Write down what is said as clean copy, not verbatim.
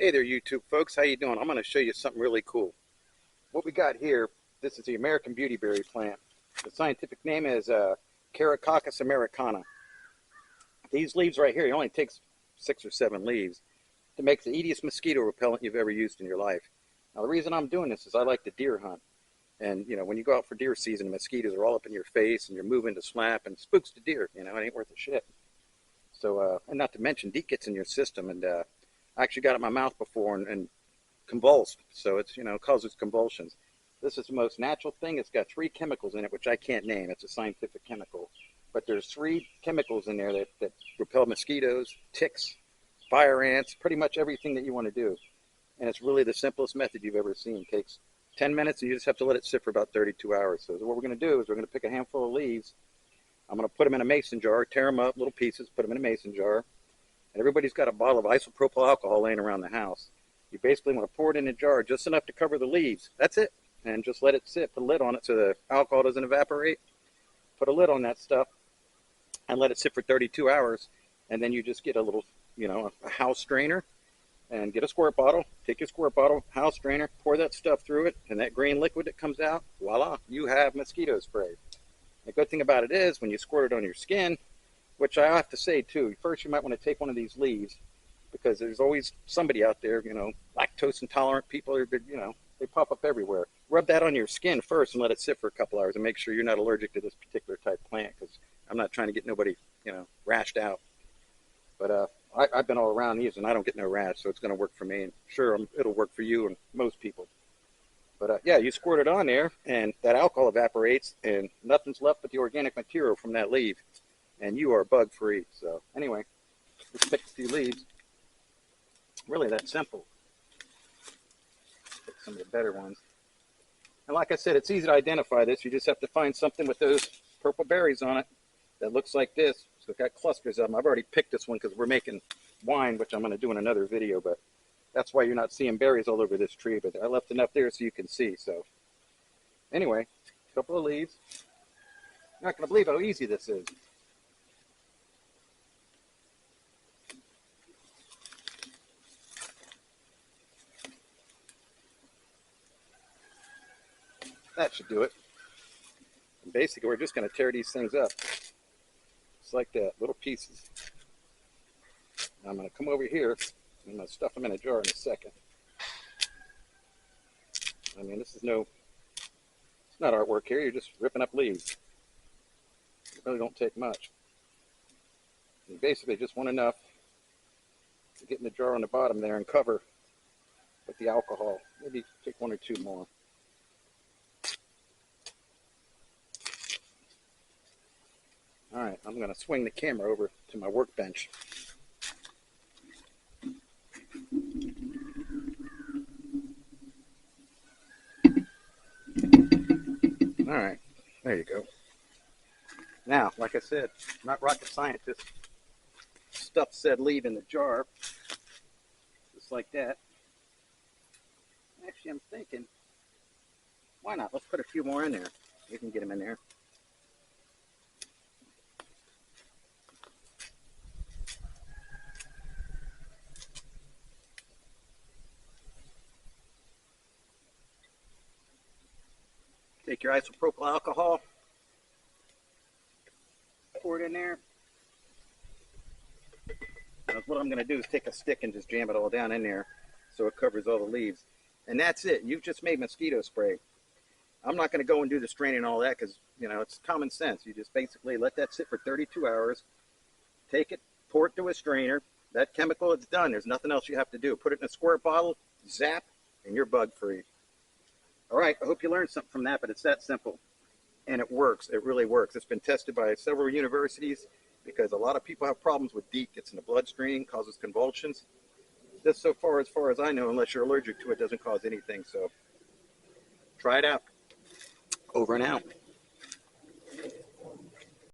Hey there, YouTube folks. How you doing? I'm going to show you something really cool. What we got here, this is the American beautyberry plant. The scientific name is Caracoccus americana. These leaves right here, it only takes 6 or 7 leaves to make the easiest mosquito repellent you've ever used in your life. Now, the reason I'm doing this is I like to deer hunt. And, you know, when you go out for deer season, the mosquitoes are all up in your face and you're moving to slap and spooks the deer. You know, it ain't worth a shit. So, and not to mention, DEET gets in your system, and I actually got it in my mouth before and convulsed. So it's, you know, causes convulsions. This is the most natural thing. It's got 3 chemicals in it, which I can't name. It's a scientific chemical. But there's 3 chemicals in there that repel mosquitoes, ticks, fire ants, pretty much everything that you want to do. And it's really the simplest method you've ever seen. It takes 10 minutes, and you just have to let it sit for about 32 hours. So what we're going to do is we're going to pick a handful of leaves. I'm going to put them in a mason jar, tear them up, little pieces, put them in a mason jar. And everybody's got a bottle of isopropyl alcohol laying around the house. You basically want to pour it in a jar just enough to cover the leaves. That's it. And just let it sit. Put a lid on it so the alcohol doesn't evaporate. Put a lid on that stuff and let it sit for 32 hours. And then you just get a little, you know, a house strainer and get a squirt bottle. Take your squirt bottle, house strainer, pour that stuff through it, and that green liquid that comes out, voila, you have mosquito spray. The good thing about it is when you squirt it on your skin, which I have to say too, first you might want to take one of these leaves, because there's always somebody out there, you know, lactose intolerant people, are, you know, they pop up everywhere. Rub that on your skin first and let it sit for a couple hours and make sure you're not allergic to this particular type plant, because I'm not trying to get nobody, you know, rashed out. But I've been all around these and I don't get no rash, so it's going to work for me, and sure, it'll work for you and most people. But yeah, you squirt it on there and that alcohol evaporates and nothing's left but the organic material from that leaf, and you are bug free. So anyway, let's pick a few leaves. Really that simple. Pick some of the better ones. And like I said, it's easy to identify this. You just have to find something with those purple berries on it that looks like this. So it's got clusters of them. I've already picked this one because we're making wine, which I'm going to do in another video, but that's why you're not seeing berries all over this tree. But I left enough there so you can see. So anyway, a couple of leaves. You're not going to believe how easy this is. That should do it. And basically, we're just going to tear these things up. Just like that, little pieces. Now I'm going to come over here, and I'm going to stuff them in a jar in a second. I mean, this is it's not artwork here. You're just ripping up leaves. It really don't take much. You basically just want enough to get in the jar on the bottom there and cover with the alcohol. Maybe take 1 or 2 more. All right, I'm going to swing the camera over to my workbench. All right, there you go. Now, like I said, I'm not rocket scientist. Stuff said leave in the jar, just like that. Actually, I'm thinking, why not? Let's put a few more in there. You can get them in there. Take your isopropyl alcohol, pour it in there. Now, what I'm going to do is take a stick and just jam it all down in there so it covers all the leaves. And that's it. You've just made mosquito spray. I'm not going to go and do the straining and all that because, you know, it's common sense. You just basically let that sit for 32 hours, take it, pour it through a strainer. That chemical, it's done. There's nothing else you have to do. Put it in a squirt bottle, zap, and you're bug free. All right, I hope you learned something from that, but it's that simple. And it works. It really works. It's been tested by several universities because a lot of people have problems with DEET. Gets in the bloodstream, causes convulsions. This, so far as I know, unless you're allergic to it, doesn't cause anything. So try it out. Over and out.